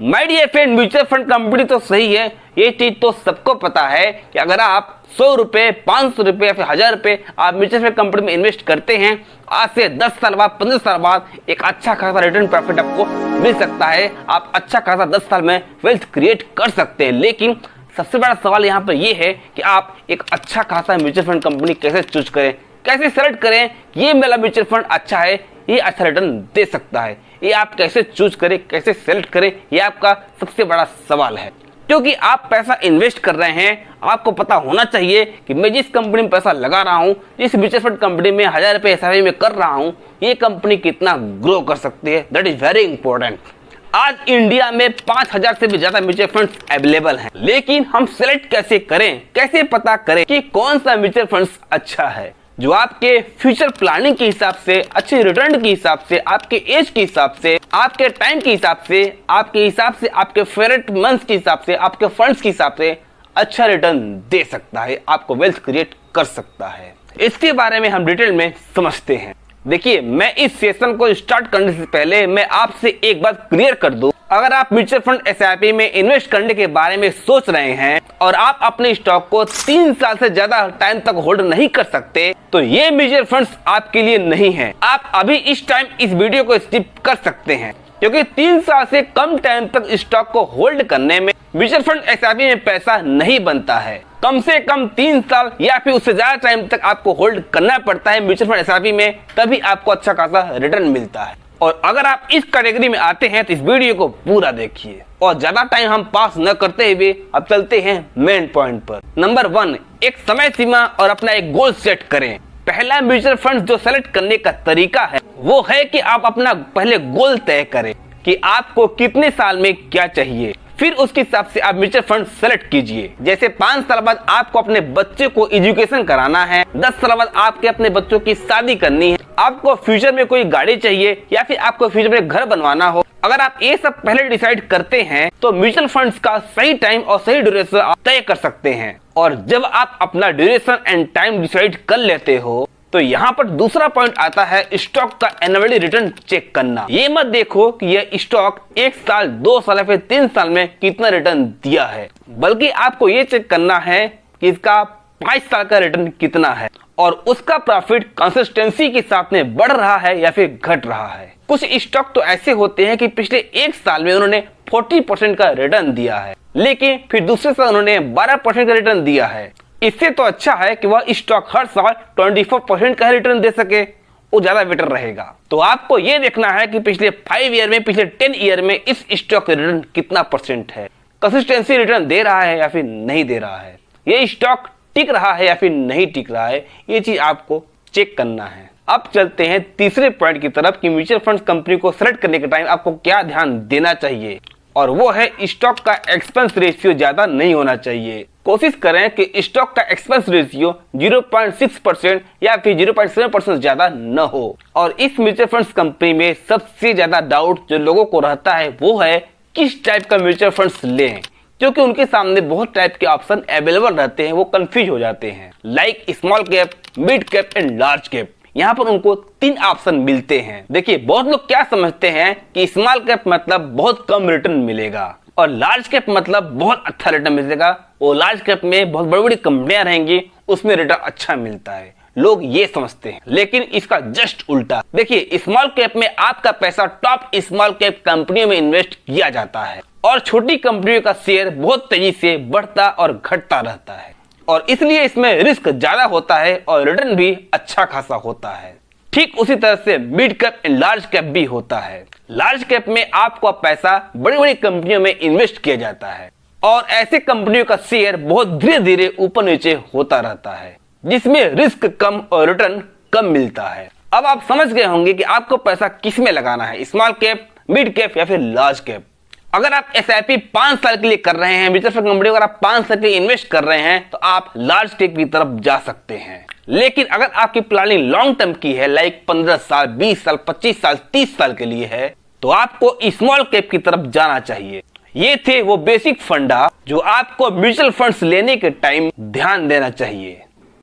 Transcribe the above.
My dear friend, mutual fund company तो सही है, ये चीज तो सबको पता है कि अगर आप 100 रुपए, 500 रुपए या फिर 1000 रुपए आप म्यूचुअल फंड कंपनी में इन्वेस्ट करते हैं, आज से 10 साल बाद, 15 साल बाद एक अच्छा खासा रिटर्न प्रॉफिट आपको मिल सकता है। आप अच्छा खासा 10 साल में वेल्थ क्रिएट कर सकते हैं। लेकिन सबसे बड़ा सवाल यहाँ पर यह है कि आप एक अच्छा खासा म्यूचुअल फंड कंपनी कैसे चूज करें, कैसे सेलेक्ट करें, ये मेरा म्यूचुअल फंड अच्छा है, ये अच्छा रिटर्न दे सकता है, ये आप कैसे चूज करें, कैसे सेलेक्ट करें, ये आपका सबसे बड़ा सवाल है। क्योंकि आप पैसा इन्वेस्ट कर रहे हैं, आपको पता होना चाहिए कि मैं जिस कंपनी में पैसा लगा रहा हूं, जिस म्यूचुअल फंड कंपनी में 1000 रुपए एसआईपी में कर रहा हूं, ये कंपनी कितना ग्रो कर सकती है। That is very important. आज इंडिया में 5000 से भी ज्यादा म्यूचुअल फंड्स अवेलेबल हैं, लेकिन हम सेलेक्ट कैसे करें, कैसे पता करें कि कौन सा म्यूचुअल फंड्स अच्छा है जो आपके फ्यूचर प्लानिंग के हिसाब से, अच्छे रिटर्न के हिसाब से, आपके एज के हिसाब से, आपके टाइम के हिसाब से, आपके फेवरेट मंथ्स के हिसाब से, आपके फंड्स के हिसाब से अच्छा रिटर्न दे सकता है, आपको वेल्थ क्रिएट कर सकता है। इसके बारे में हम डिटेल में समझते हैं। देखिए, मैं इस सेशन को स्टार्ट करने से पहले मैं आपसे एक बात क्लियर कर दूं, अगर आप म्यूचुअल फंड एसआईपी में इन्वेस्ट करने के बारे में सोच रहे हैं और आप अपने स्टॉक को 3 साल से ज्यादा टाइम तक होल्ड नहीं कर सकते, तो ये म्यूचुअल फंड्स आपके लिए नहीं है। आप अभी इस टाइम इस वीडियो को स्किप कर सकते हैं, क्योंकि 3 साल से कम टाइम तक स्टॉक को होल्ड करने में म्यूचुअल फंड एसआईपी में पैसा नहीं बनता है। कम से कम 3 साल या फिर उससे ज्यादा टाइम तक आपको होल्ड करना पड़ता है म्यूचुअल फंड एसआईपी में, तभी आपको अच्छा खासा रिटर्न मिलता है। और अगर आप इस कैटेगरी में आते हैं तो इस वीडियो को पूरा देखिए। और ज्यादा टाइम हम पास न करते हुए अब चलते हैं मेन पॉइंट पर। नंबर 1, एक समय सीमा और अपना एक गोल सेट करें। पहला म्यूचुअल फंड जो सेलेक्ट करने का तरीका है वो है कि आप अपना पहले गोल तय करें कि आपको कितने साल में क्या चाहिए, फिर उसके हिसाब से आप म्यूचुअल फंड सेलेक्ट कीजिए। जैसे 5 साल बाद आपको अपने बच्चे को एजुकेशन कराना है, 10 साल बाद आपके अपने बच्चों की शादी करनी है, आपको फ्यूचर में कोई गाड़ी चाहिए या फिर आपको फ्यूचर में घर बनवाना हो, अगर आप ये सब पहले डिसाइड करते हैं तो म्यूचुअल फंड्स का सही टाइम और सही ड्यूरेशन आप तय कर सकते हैं। और जब आप अपना ड्यूरेशन एंड टाइम डिसाइड कर लेते हो तो यहाँ पर दूसरा पॉइंट आता है स्टॉक का एनुअली रिटर्न चेक करना। ये मत देखो कि यह स्टॉक 1 साल, 2 साल या फिर 3 साल में कितना रिटर्न दिया है, बल्कि आपको ये चेक करना है कि इसका 5 साल का रिटर्न कितना है और उसका प्रॉफिट कंसिस्टेंसी के साथ में बढ़ रहा है या फिर घट रहा है। कुछ स्टॉक तो ऐसे होते हैं कि पिछले 1 साल में उन्होंने 40% का रिटर्न दिया है, लेकिन फिर दूसरे साल उन्होंने 12% का रिटर्न दिया है। इससे तो अच्छा है कि वह स्टॉक हर साल 24% का रिटर्न दे सके, वो ज्यादा बेटर रहेगा। तो आपको ये देखना है कि पिछले 5 ईयर में, पिछले 10 ईयर में इस स्टॉक का रिटर्न कितना परसेंट है, कंसिस्टेंसी रिटर्न दे रहा है या फिर नहीं दे रहा है, ये स्टॉक टिक रहा है या फिर नहीं टिक रहा है, ये चीज आपको चेक करना है। अब चलते हैं तीसरे पॉइंट की तरफ कि म्यूचुअल फंड कंपनी को सेलेक्ट करने के टाइम आपको क्या ध्यान देना चाहिए, और वो है स्टॉक का एक्सपेंस रेशियो ज्यादा नहीं होना चाहिए। कोशिश करें कि स्टॉक का एक्सपेंस रेशियो 0.6% या फिर 0.7% ज्यादा न हो। और इस म्यूचुअल फंड्स कंपनी में सबसे ज्यादा डाउट जो लोगों को रहता है वो है किस टाइप का म्यूचुअल फंड्स लें, क्योंकि उनके सामने बहुत टाइप के ऑप्शन अवेलेबल रहते हैं, वो कंफ्यूज हो जाते हैं। Like small cap, mid cap and large cap. यहाँ पर उनको 3 ऑप्शन मिलते हैं। देखिए, बहुत लोग क्या समझते हैं कि स्मॉल कैप मतलब बहुत कम रिटर्न मिलेगा और लार्ज कैप मतलब बहुत अच्छा रिटर्न मिलेगा, और लार्ज कैप में बहुत बड़ी बड़ी कंपनियां रहेंगी, उसमें रिटर्न अच्छा मिलता है, लोग ये समझते हैं। लेकिन इसका जस्ट उल्टा। देखिए, स्मॉल कैप में आपका पैसा टॉप स्मॉल कैप कंपनियों में इन्वेस्ट किया जाता है और छोटी कंपनियों का शेयर बहुत तेजी से बढ़ता और घटता रहता है, और इसलिए इसमें रिस्क ज्यादा होता है और रिटर्न भी अच्छा खासा होता है। ठीक उसी तरह से mid cap and large cap भी होता है। लार्ज कैप में आपका पैसा बड़ी बड़ी कंपनियों में इन्वेस्ट किया जाता है और ऐसे कंपनियों का शेयर बहुत धीरे धीरे ऊपर नीचे होता रहता है, जिसमें रिस्क कम और रिटर्न कम मिलता है। अब आप समझ गए होंगे कि आपको पैसा किस में लगाना है, स्मॉल कैप, मिड कैप या फिर लार्ज कैप। अगर आप एसआईपी 5 साल के लिए कर रहे हैं, म्यूचुअल फंड कंपनी अगर आप 5 साल के लिए इन्वेस्ट कर रहे हैं तो आप लार्ज कैप की तरफ जा सकते हैं। लेकिन अगर आपकी प्लानिंग लॉन्ग टर्म की है, लाइक 15 साल, 20 साल, 25 साल, 30 साल के लिए है, तो आपको स्मॉल कैप की तरफ जाना चाहिए। ये थे वो बेसिक फंडा जो आपको म्यूचुअल फंड्स लेने के टाइम ध्यान देना चाहिए।